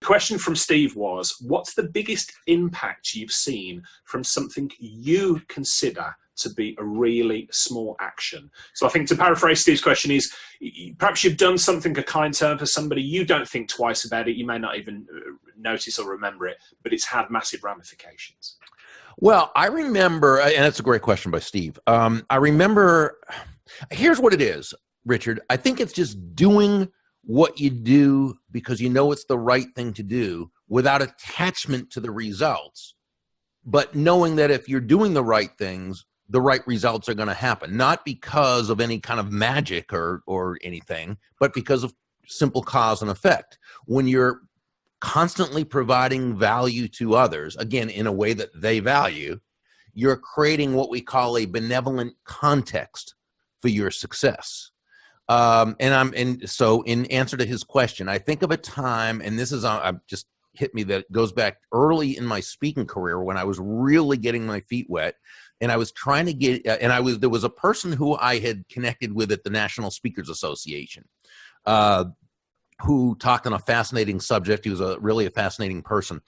question from Steve was, what's the biggest impact you've seen from something you consider to be a really small action? So I think, to paraphrase Steve's question, is perhaps you've done something, a kind turn for somebody, you don't think twice about it, you may not even notice or remember it, but it's had massive ramifications. Well, I remember, and that's a great question by Steve. I remember, here's what it is, Richard. I think it's just doing what you do because you know it's the right thing to do without attachment to the results, but knowing that if you're doing the right things, the right results are going to happen, not because of any kind of magic or anything, but because of simple cause and effect. When you're constantly providing value to others, again, in a way that they value, you're creating what we call a benevolent context for your success. And so in answer to his question, I think of a time, and this is just hit me, that goes back early in my speaking career when I was really getting my feet wet, and I was trying to get, there was a person who I had connected with at the National Speakers Association, who talked on a fascinating subject. He was really a fascinating person.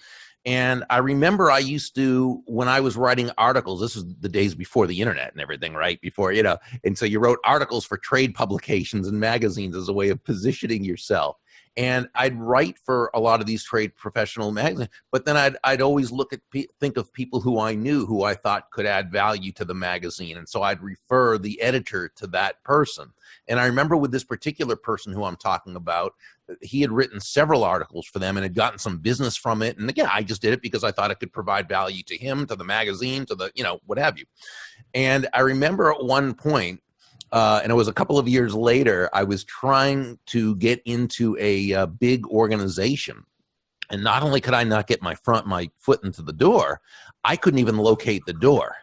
And I remember I used to, when I was writing articles, this was the days before the internet and everything, right? Before, and so you wrote articles for trade publications and magazines as a way of positioning yourself. And I'd write for a lot of these trade professional magazines, but then I'd always think of people who I knew who I thought could add value to the magazine. And so I'd refer the editor to that person. And I remember with this particular person who I'm talking about, he had written several articles for them and had gotten some business from it. And again, I just did it because I thought it could provide value to him, to the magazine, to the, what have you. And I remember at one point, and it was a couple of years later, I was trying to get into a big organization. And not only could I not get my foot into the door, I couldn't even locate the door.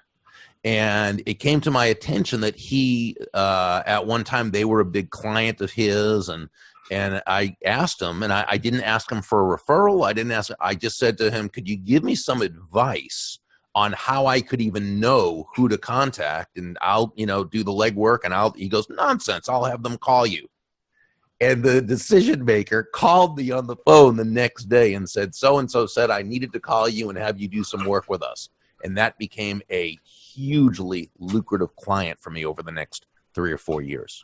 And it came to my attention that he, at one time, they were a big client of his. And I asked him, and I didn't ask him for a referral. I just said to him, could you give me some advice on how I could even know who to contact, and I'll, do the legwork, and he goes, nonsense, I'll have them call you. And the decision maker called me on the phone the next day and said, so-and-so said I needed to call you and have you do some work with us. And that became a hugely lucrative client for me over the next 3 or 4 years.